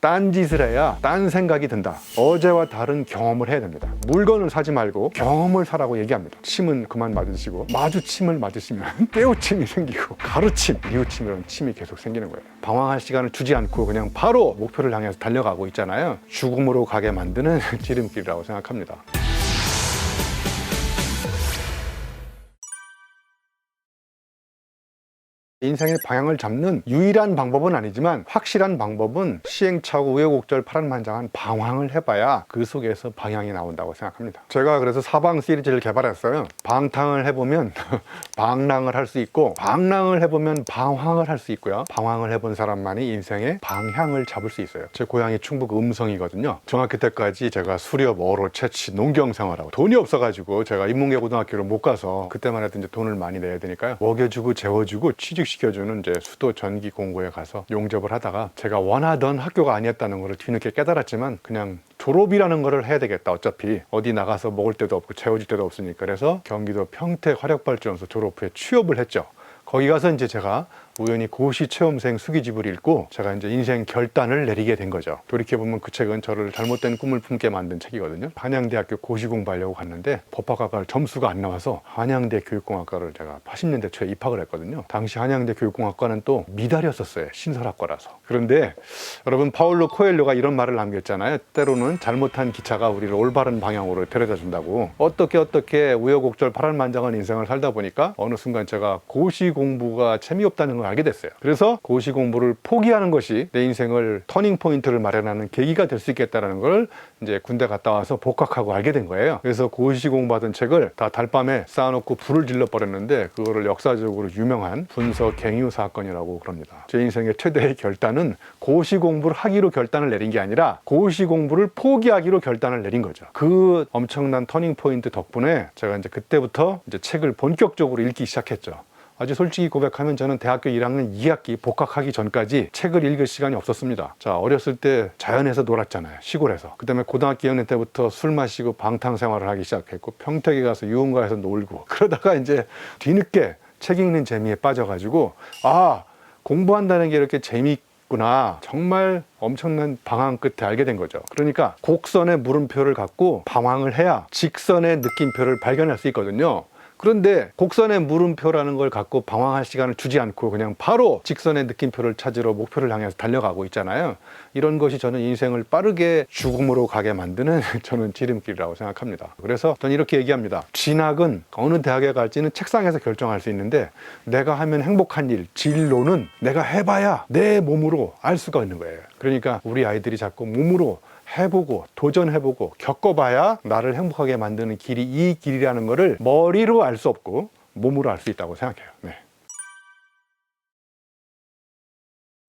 딴짓을 해야 딴 생각이 든다. 어제와 다른 경험을 해야 됩니다. 물건을 사지 말고 경험을 사라고 얘기합니다. 침은 그만 맞으시고 마주침을 맞으시면 떼우침이 생기고 가루침, 뉘우침 이런 침이 계속 생기는 거예요. 방황할 시간을 주지 않고 그냥 바로 목표를 향해서 달려가고 있잖아요. 죽음으로 가게 만드는 지름길이라고 생각합니다. 인생의 방향을 잡는 유일한 방법은 아니지만 확실한 방법은 시행착오, 우여곡절, 파란만장한 방황을 해봐야 그 속에서 방향이 나온다고 생각합니다. 제가 그래서 사방 시리즈를 개발했어요. 방탕을 해보면 방랑을 할 수 있고, 방랑을 해보면 방황을 할 수 있고요. 방황을 해본 사람만이 인생의 방향을 잡을 수 있어요. 제 고향이 충북 음성이거든요. 중학교 때까지 제가 수렵, 어로, 채취, 농경 생활하고 돈이 없어가지고 제가 인문계 고등학교를 못 가서, 그때만 해도 이제 돈을 많이 내야 되니까요. 먹여주고 재워주고 취직시켜주는 이제 수도 전기 공고에 가서 용접을 하다가 제가 원하던 학교가 아니었다는 걸 뒤늦게 깨달았지만 그냥 졸업이라는 거를 해야 되겠다. 어차피 어디 나가서 먹을 데도 없고 재워줄 데도 없으니까. 그래서 경기도 평택 화력발전소 졸업 후에 취업을 했죠. 거기 가서 이제 제가 우연히 고시 체험생 수기집을 읽고 제가 이제 인생 결단을 내리게 된 거죠. 돌이켜보면 그 책은 저를 잘못된 꿈을 품게 만든 책이거든요. 한양대학교 고시 공부하려고 갔는데 법학과가 점수가 안 나와서 한양대 교육공학과를 제가 80년대 초에 입학을 했거든요. 당시 한양대 교육공학과는 또 미달이었었어요. 신설학과라서. 그런데 여러분, 파울로 코엘료가 이런 말을 남겼잖아요. 때로는 잘못한 기차가 우리를 올바른 방향으로 데려다 준다고. 어떻게 우여곡절 파란만장한 인생을 살다 보니까 어느 순간 제가 고시 공부가 재미없다는 걸 알게 됐어요. 그래서 고시 공부를 포기하는 것이 내 인생을 터닝 포인트를 마련하는 계기가 될 수 있겠다는 걸 이제 군대 갔다 와서 복학하고 알게 된 거예요. 그래서 고시 공부하던 책을 다 달밤에 쌓아놓고 불을 질러 버렸는데, 그거를 역사적으로 유명한 분서갱유 사건이라고 그럽니다. 제 인생의 최대의 결단은 고시 공부를 하기로 결단을 내린 게 아니라 고시 공부를 포기하기로 결단을 내린 거죠. 그 엄청난 터닝 포인트 덕분에 제가 이제 그때부터 이제 책을 본격적으로 읽기 시작했죠. 아주 솔직히 고백하면 저는 대학교 1학년 2학기 복학하기 전까지 책을 읽을 시간이 없었습니다. 자, 어렸을 때 자연에서 놀았잖아요. 시골에서. 그 다음에 고등학교 2학년 때부터 술 마시고 방탕 생활을 하기 시작했고, 평택에 가서 유흥가에서 놀고, 그러다가 이제 뒤늦게 책 읽는 재미에 빠져가지고, 아, 공부한다는 게 이렇게 재미있구나, 정말 엄청난 방황 끝에 알게 된 거죠. 그러니까 곡선의 물음표를 갖고 방황을 해야 직선의 느낌표를 발견할 수 있거든요. 그런데 곡선의 물음표라는 걸 갖고 방황할 시간을 주지 않고 그냥 바로 직선의 느낌표를 찾으러 목표를 향해서 달려가고 있잖아요. 이런 것이 저는 인생을 빠르게 죽음으로 가게 만드는 저는 지름길이라고 생각합니다. 그래서 저는 이렇게 얘기합니다. 진학은 어느 대학에 갈지는 책상에서 결정할 수 있는데, 내가 하면 행복한 일, 진로는 내가 해봐야 내 몸으로 알 수가 있는 거예요. 그러니까 우리 아이들이 자꾸 몸으로 해보고 도전해보고 겪어봐야 나를 행복하게 만드는 길이 이 길이라는 거를 머리로 알 수 없고 몸으로 알 수 있다고 생각해요. 네.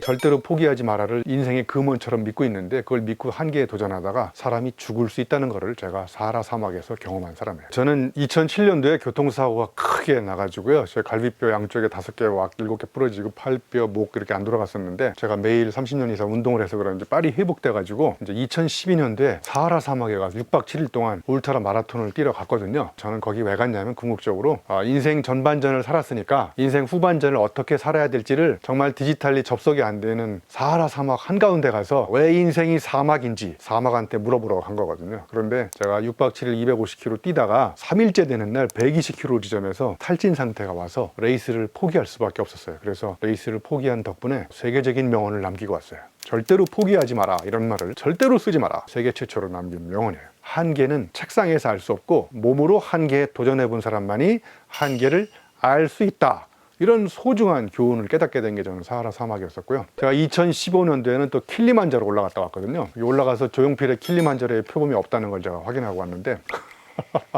절대로 포기하지 마라를 인생의 금원처럼 믿고 있는데, 그걸 믿고 한계에 도전하다가 사람이 죽을 수 있다는 것을 제가 사하라 사막에서 경험한 사람이에요. 저는 2007년도에 교통사고가 크게 나가지고요. 제 갈비뼈 양쪽에 5개, 왁 7개 부러지고 팔뼈, 목 이렇게 안 돌아갔었는데, 제가 매일 30년 이상 운동을 해서 그런지 빨리 회복돼가지고 이제 2012년도에 사하라 사막에 가서 6박 7일 동안 울트라 마라톤을 뛰러 갔거든요. 저는 거기 왜 갔냐면 궁극적으로 인생 전반전을 살았으니까 인생 후반전을 어떻게 살아야 될지를 정말 디지털리 접속이 안 되는 사하라 사막 한가운데 가서 왜 인생이 사막인지 사막한테 물어보러 간 거거든요. 그런데 제가 6박 7일 250km 뛰다가 3일째 되는 날 120km 지점에서 탈진 상태가 와서 레이스를 포기할 수밖에 없었어요. 그래서 레이스를 포기한 덕분에 세계적인 명언을 남기고 왔어요. 절대로 포기하지 마라, 이런 말을 절대로 쓰지 마라. 세계 최초로 남긴 명언이에요. 한계는 책상에서 알 수 없고 몸으로 한계에 도전해 본 사람만이 한계를 알 수 있다. 이런 소중한 교훈을 깨닫게 된 게 저는 사하라 사막이었었고요. 제가 2015년도에는 또 킬리만자로 올라갔다 왔거든요. 올라가서 조용필의 킬리만자로의 표범이 없다는 걸 제가 확인하고 왔는데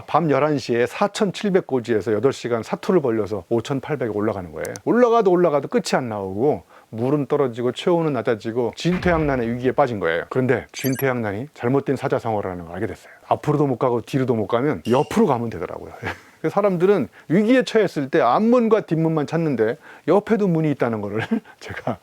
밤 11시에 4,700고지에서 8시간 사투를 벌려서 5,800에 올라가는 거예요. 올라가도 끝이 안 나오고 물은 떨어지고 체온은 낮아지고 진퇴양난의 위기에 빠진 거예요. 그런데 진퇴양난이 잘못된 사자성어라는 걸 알게 됐어요. 앞으로도 못 가고 뒤로도 못 가면 옆으로 가면 되더라고요. 사람들은 위기에 처했을 때 앞문과 뒷문만 찾는데 옆에도 문이 있다는 거를 제가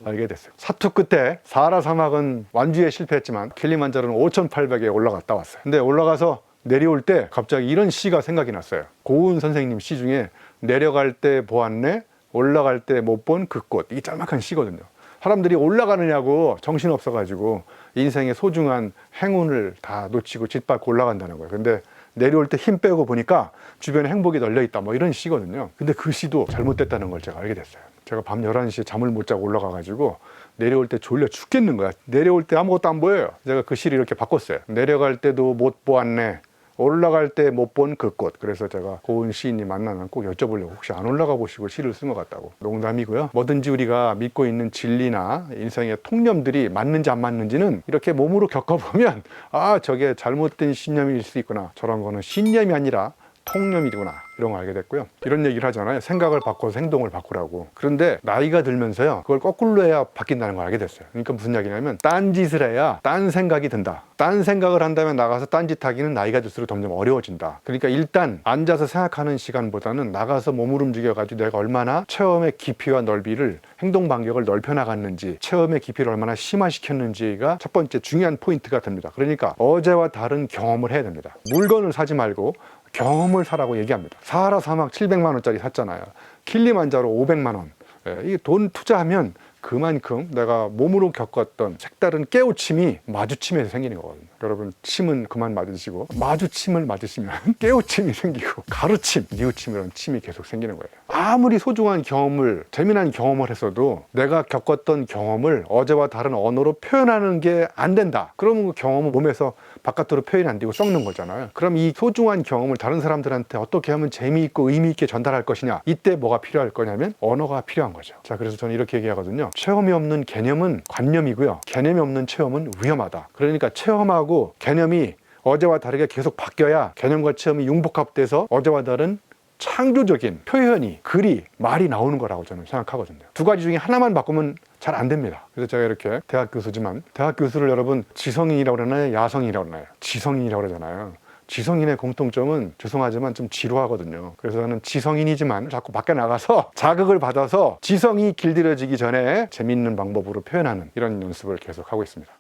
알게 됐어요. 사투 끝에 사하라 사막은 완주에 실패했지만 킬리만자로는 5,800에 올라갔다 왔어요. 근데 올라가서 내려올 때 갑자기 이런 시가 생각이 났어요. 고은 선생님 시 중에 내려갈 때 보았네, 올라갈 때 못 본 그 꽃. 이 짤막한 시거든요. 사람들이 올라가느냐고 정신없어가지고 인생의 소중한 행운을 다 놓치고 짓밟고 올라간다는 거예요. 근데 내려올 때 힘 빼고 보니까 주변에 행복이 널려있다 뭐 이런 시거든요. 근데 그 시도 잘못됐다는 걸 제가 알게 됐어요. 제가 밤 11시에 잠을 못 자고 올라가가지고 내려올 때 졸려 죽겠는 거야. 내려올 때 아무것도 안 보여요. 제가 그 시를 이렇게 바꿨어요. 내려갈 때도 못 보았네, 올라갈 때 못 본 그 꽃. 그래서 제가 고은 시인님 만나면 꼭 여쭤보려고, 혹시 안 올라가 보시고 시를 쓴 것 같다고. 농담이고요. 뭐든지 우리가 믿고 있는 진리나 인생의 통념들이 맞는지 안 맞는지는 이렇게 몸으로 겪어보면 아, 저게 잘못된 신념일 수 있구나, 저런 거는 신념이 아니라 통념이구나, 이런 걸 알게 됐고요. 이런 얘기를 하잖아요. 생각을 바꿔서 행동을 바꾸라고. 그런데 나이가 들면서요, 그걸 거꾸로 해야 바뀐다는 걸 알게 됐어요. 그러니까 무슨 이야기냐면 딴 짓을 해야 딴 생각이 든다. 딴 생각을 한다면 나가서 딴짓 하기는 나이가 들수록 점점 어려워진다. 그러니까 일단 앉아서 생각하는 시간보다는 나가서 몸을 움직여가지고 내가 얼마나 체험의 깊이와 넓이를, 행동 반경을 넓혀 나갔는지, 체험의 깊이를 얼마나 심화시켰는지가 첫 번째 중요한 포인트가 됩니다. 그러니까 어제와 다른 경험을 해야 됩니다. 물건을 사지 말고 경험을 사라고 얘기합니다. 사하라 사막 700만 원짜리 샀잖아요. 킬리만자로 500만 원. 이 돈 투자하면 그만큼 내가 몸으로 겪었던 색다른 깨우침이 마주침에서 생기는 거거든요. 여러분, 침은 그만 맞으시고 마주침을 맞으시면 깨우침이 생기고 가루침, 뉘우침, 이런 침이 계속 생기는 거예요. 아무리 소중한 경험을, 재미난 경험을 했어도 내가 겪었던 경험을 어제와 다른 언어로 표현하는 게 안 된다. 그러면 그 경험은 몸에서 바깥으로 표현이 안 되고 썩는 거잖아요. 그럼 이 소중한 경험을 다른 사람들한테 어떻게 하면 재미있고 의미있게 전달할 것이냐, 이때 뭐가 필요할 거냐면 언어가 필요한 거죠. 자, 그래서 저는 이렇게 얘기하거든요. 체험이 없는 개념은 관념이고요, 개념이 없는 체험은 위험하다. 그러니까 체험하고 개념이 어제와 다르게 계속 바뀌어야 개념과 체험이 융복합돼서 어제와 다른 창조적인 표현이, 글이, 말이 나오는 거라고 저는 생각하거든요. 두 가지 중에 하나만 바꾸면 잘 안 됩니다. 그래서 제가 이렇게 대학 교수지만, 대학 교수를 여러분 지성인이라고 그러나요, 야성인이라고 그러나요? 지성인이라고 그러잖아요. 지성인의 공통점은 죄송하지만 좀 지루하거든요. 그래서 저는 지성인이지만 자꾸 밖에 나가서 자극을 받아서 지성이 길들여지기 전에 재미있는 방법으로 표현하는 이런 연습을 계속 하고 있습니다.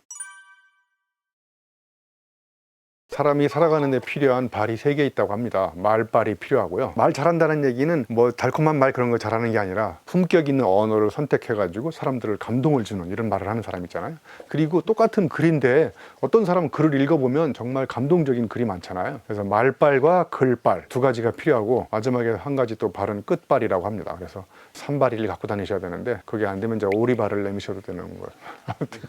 사람이 살아가는 데 필요한 발이 3개 있다고 합니다. 말발이 필요하고요. 말 잘한다는 얘기는 뭐 달콤한 말 그런 거 잘하는 게 아니라 품격 있는 언어를 선택해가지고 사람들을 감동을 주는 이런 말을 하는 사람 있잖아요. 그리고 똑같은 글인데 어떤 사람은 글을 읽어보면 정말 감동적인 글이 많잖아요. 그래서 말발과 글발 두 가지가 필요하고, 마지막에 한 가지 또 발은 끝발이라고 합니다. 그래서 산발이를 갖고 다니셔야 되는데 그게 안 되면 이제 오리발을 내미셔도 되는 거예요.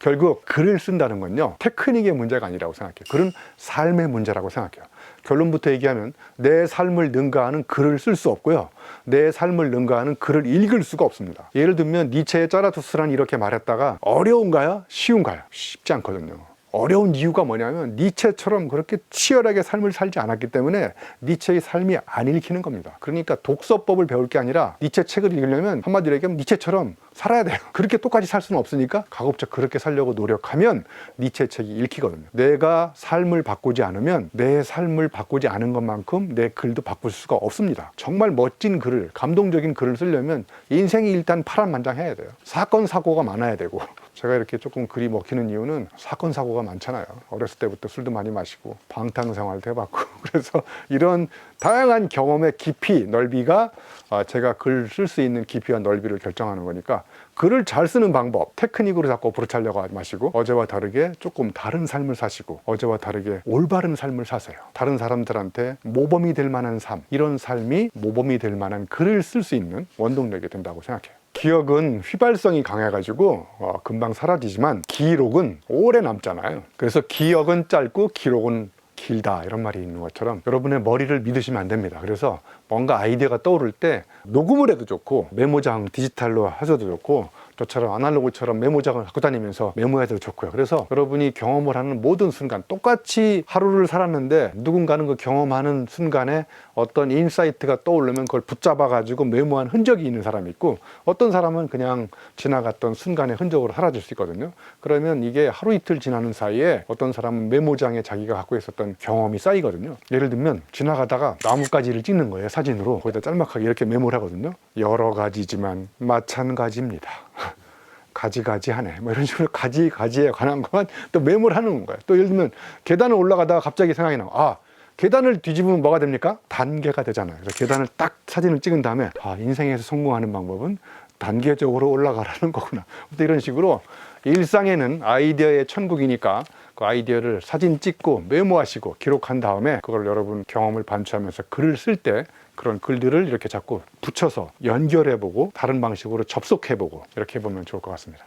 결국 글을 쓴다는 건요, 테크닉의 문제가 아니라고 생각해요. 글은 삶의 문제라고 생각해요. 결론부터 얘기하면 내 삶을 능가하는 글을 쓸 수 없고요, 내 삶을 능가하는 글을 읽을 수가 없습니다. 예를 들면 니체의 짜라투스란 이렇게 말했다가 어려운가요? 쉬운가요? 쉽지 않거든요. 어려운 이유가 뭐냐면 니체처럼 그렇게 치열하게 삶을 살지 않았기 때문에 니체의 삶이 안 읽히는 겁니다. 그러니까 독서법을 배울 게 아니라 니체 책을 읽으려면 한마디로 얘기하면 니체처럼 살아야 돼요. 그렇게 똑같이 살 수는 없으니까 가급적 그렇게 살려고 노력하면 니체 책이 읽히거든요. 내가 삶을 바꾸지 않으면 내 삶을 바꾸지 않은 것만큼 내 글도 바꿀 수가 없습니다. 정말 멋진 글을, 감동적인 글을 쓰려면 인생이 일단 파란만장해야 돼요. 사건 사고가 많아야 되고, 제가 이렇게 조금 글이 먹히는 이유는 사건 사고가 많잖아요. 어렸을 때부터 술도 많이 마시고 방탕생활도 해봤고 그래서 이런 다양한 경험의 깊이, 넓이가 제가 글 쓸 수 있는 깊이와 넓이를 결정하는 거니까, 글을 잘 쓰는 방법, 테크닉으로 자꾸 부르차려고 하지 마시고 어제와 다르게 조금 다른 삶을 사시고 어제와 다르게 올바른 삶을 사세요. 다른 사람들한테 모범이 될 만한 삶, 이런 삶이 모범이 될 만한 글을 쓸 수 있는 원동력이 된다고 생각해요. 기억은 휘발성이 강해가지고 금방 사라지지만 기록은 오래 남잖아요. 그래서 기억은 짧고 기록은 길다, 이런 말이 있는 것처럼 여러분의 머리를 믿으시면 안 됩니다. 그래서 뭔가 아이디어가 떠오를 때 녹음을 해도 좋고, 메모장 디지털로 하셔도 좋고, 저처럼 아날로그처럼 메모장을 갖고 다니면서 메모해도 좋고요. 그래서 여러분이 경험을 하는 모든 순간, 똑같이 하루를 살았는데 누군가는 그 경험하는 순간에 어떤 인사이트가 떠오르면 그걸 붙잡아 가지고 메모한 흔적이 있는 사람이 있고, 어떤 사람은 그냥 지나갔던 순간의 흔적으로 사라질 수 있거든요. 그러면 이게 하루 이틀 지나는 사이에 어떤 사람은 메모장에 자기가 갖고 있었던 경험이 쌓이거든요. 예를 들면 지나가다가 나뭇가지를 찍는 거예요. 사진으로 거기다 짤막하게 이렇게 메모를 하거든요. 여러 가지지만 마찬가지입니다. 가지가지하네, 뭐 이런 식으로 가지가지에 관한 것만 또 메모를 하는 거예요. 또 예를 들면 계단을 올라가다가 갑자기 생각이 나고, 계단을 뒤집으면 뭐가 됩니까? 단계가 되잖아요. 그래서 계단을 딱 사진을 찍은 다음에 인생에서 성공하는 방법은 단계적으로 올라가라는 거구나. 이런 식으로 일상에는 아이디어의 천국이니까 그 아이디어를 사진 찍고 메모하시고 기록한 다음에 그걸 여러분 경험을 반추하면서 글을 쓸 때 그런 글들을 이렇게 자꾸 붙여서 연결해보고 다른 방식으로 접속해보고 이렇게 해보면 좋을 것 같습니다.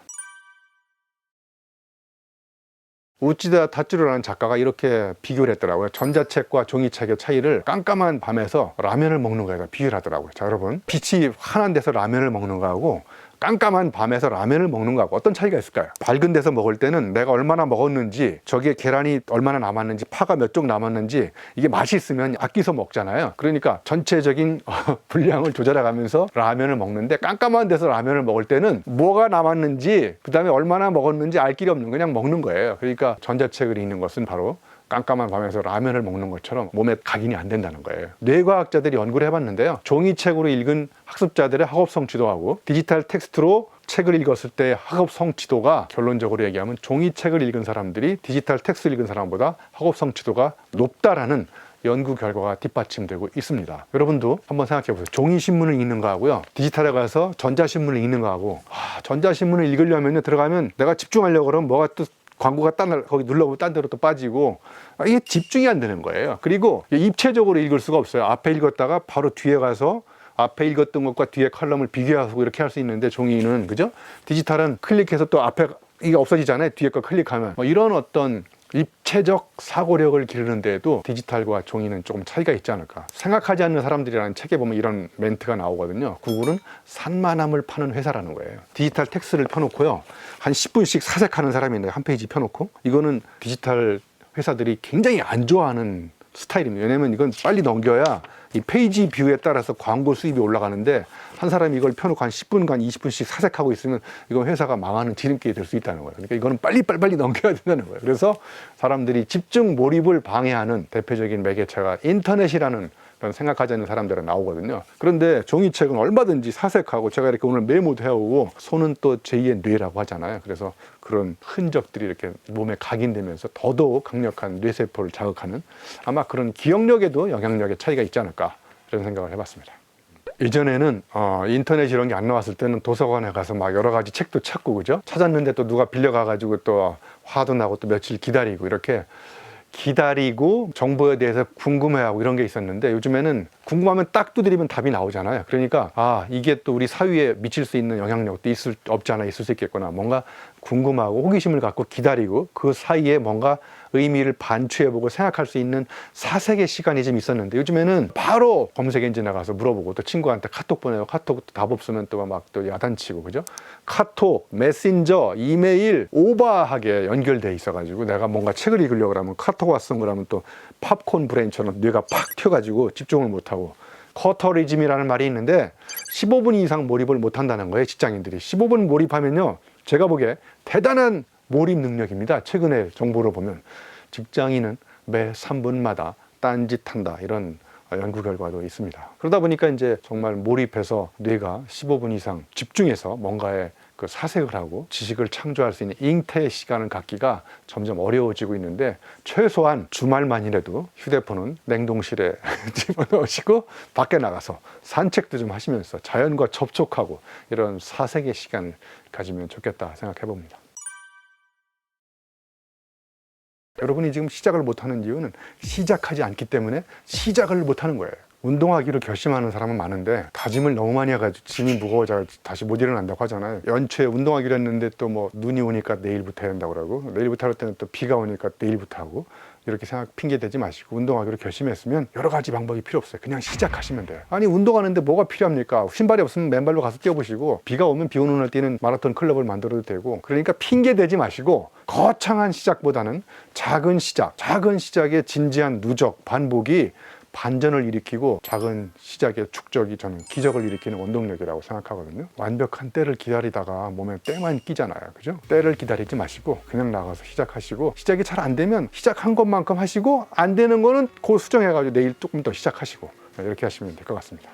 우찌다 타츠루라는 작가가 이렇게 비교를 했더라고요. 전자책과 종이책의 차이를 깜깜한 밤에서 라면을 먹는 거에다 비유를 하더라고요. 자, 여러분, 빛이 환한 데서 라면을 먹는 거하고 깜깜한 밤에서 라면을 먹는 거하고 어떤 차이가 있을까요? 밝은 데서 먹을 때는 내가 얼마나 먹었는지, 저기에 계란이 얼마나 남았는지, 파가 몇 쪽 남았는지, 이게 맛이 있으면 아껴서 먹잖아요. 그러니까 전체적인 분량을 조절해가면서 라면을 먹는데, 깜깜한 데서 라면을 먹을 때는 뭐가 남았는지, 그 다음에 얼마나 먹었는지 알 길이 없는, 그냥 먹는 거예요. 그러니까 전자책을 읽는 것은 바로 깜깜한 밤에서 라면을 먹는 것처럼 몸에 각인이 안 된다는 거예요. 뇌과학자들이 연구를 해봤는데요. 종이책으로 읽은 학습자들의 학업 성취도하고 디지털 텍스트로 책을 읽었을 때 학업 성취도가, 결론적으로 얘기하면 종이책을 읽은 사람들이 디지털 텍스트를 읽은 사람보다 학업 성취도가 높다라는 연구 결과가 뒷받침되고 있습니다. 여러분도 한번 생각해 보세요. 종이신문을 읽는 거하고요, 디지털에 가서 전자신문을 읽는 거하고, 전자신문을 읽으려면 들어가면 내가 집중하려고 그러면 뭐가 또 광고가 거기 눌러보면 딴 데로 또 빠지고, 이게 집중이 안 되는 거예요. 그리고 입체적으로 읽을 수가 없어요. 앞에 읽었다가 바로 뒤에 가서 앞에 읽었던 것과 뒤에 컬럼을 비교하고 이렇게 할 수 있는데, 종이는, 그죠? 디지털은 클릭해서 또 앞에 이게 없어지잖아요. 뒤에 거 클릭하면. 이런 어떤 입체적 사고력을 기르는 데에도 디지털과 종이는 조금 차이가 있지 않을까. 생각하지 않는 사람들이라는 책에 보면 이런 멘트가 나오거든요. 구글은 산만함을 파는 회사라는 거예요. 디지털 텍스트를 펴놓고요, 한 10분씩 사색하는 사람이 있는데, 한 페이지 펴놓고, 이거는 디지털 회사들이 굉장히 안 좋아하는 스타일입니다. 왜냐면 이건 빨리 넘겨야 이 페이지 뷰에 따라서 광고 수입이 올라가는데, 한 사람이 이걸 펴놓고 한 10분간 20분씩 사색하고 있으면 이건 회사가 망하는 지름길이 될 수 있다는 거예요. 그러니까 이거는 빨리 넘겨야 된다는 거예요. 그래서 사람들이 집중 몰입을 방해하는 대표적인 매개체가 인터넷이라는 그런 생각하지 않는 사람들은 나오거든요. 그런데 종이책은 얼마든지 사색하고, 제가 이렇게 오늘 메모도 해오고, 손은 또 제2의 뇌라고 하잖아요. 그래서 그런 흔적들이 이렇게 몸에 각인되면서 더더욱 강력한 뇌세포를 자극하는, 아마 그런 기억력에도 영향력의 차이가 있지 않을까, 이런 생각을 해봤습니다. 이전에는 인터넷 이런 게 안 나왔을 때는 도서관에 가서 막 여러 가지 책도 찾고, 그죠? 찾았는데 또 누가 빌려가가지고 또 화도 나고 또 며칠 기다리고, 이렇게 기다리고 정보에 대해서 궁금해하고 이런 게 있었는데, 요즘에는 궁금하면 딱 두드리면 답이 나오잖아요. 그러니까 이게 또 우리 사회에 미칠 수 있는 영향력도 없지 않아 있을 수 있겠구나. 뭔가 궁금하고 호기심을 갖고 기다리고, 그 사이에 뭔가 의미를 반추해보고 생각할 수 있는 사색의 시간이 좀 있었는데, 요즘에는 바로 검색 엔진에 가서 물어보고, 또 친구한테 카톡 보내고, 카톡 답 없으면 또 막 또 야단치고, 그죠? 카톡, 메신저, 이메일 오버하게 연결돼 있어가지고, 내가 뭔가 책을 읽으려고 하면 카톡 왔은 거라면 또 팝콘 브레인처럼 뇌가 팍 튀어가지고 집중을 못하고, 커터리즘이라는 말이 있는데 15분 이상 몰입을 못한다는 거예요. 직장인들이 15분 몰입하면요, 제가 보기에 대단한 몰입 능력입니다. 최근의 정보로 보면 직장인은 매 3분마다 딴짓한다, 이런 연구 결과도 있습니다. 그러다 보니까 이제 정말 몰입해서 뇌가 15분 이상 집중해서 뭔가에 그 사색을 하고 지식을 창조할 수 있는 잉태의 시간을 갖기가 점점 어려워지고 있는데, 최소한 주말만이라도 휴대폰은 냉동실에 집어넣으시고 밖에 나가서 산책도 좀 하시면서 자연과 접촉하고 이런 사색의 시간을 가지면 좋겠다 생각해 봅니다. 여러분이 지금 시작을 못하는 이유는 시작하지 않기 때문에 시작을 못하는 거예요. 운동하기로 결심하는 사람은 많은데 다짐을 너무 많이 해가지고 짐이 무거워져 다시 못 일어난다고 하잖아요. 연초에 운동하기로 했는데 또 뭐 눈이 오니까 내일부터 해야 된다고 그러고, 내일부터 할 때는 또 비가 오니까 내일부터 하고, 이렇게 생각 핑계 대지 마시고, 운동하기로 결심했으면 여러 가지 방법이 필요 없어요. 그냥 시작하시면 돼요. 아니, 운동하는데 뭐가 필요합니까? 신발이 없으면 맨발로 가서 뛰어보시고, 비가 오면 비 오는 날 뛰는 마라톤 클럽을 만들어도 되고. 그러니까 핑계 대지 마시고, 거창한 시작보다는 작은 시작의 진지한 누적, 반복이 반전을 일으키고, 작은 시작의 축적이 저는 기적을 일으키는 원동력이라고 생각하거든요. 완벽한 때를 기다리다가 몸에 때만 끼잖아요. 그죠? 때를 기다리지 마시고 그냥 나가서 시작하시고, 시작이 잘 안 되면 시작한 것만큼 하시고, 안 되는 거는 그 수정해가지고 내일 조금 더 시작하시고, 이렇게 하시면 될 것 같습니다.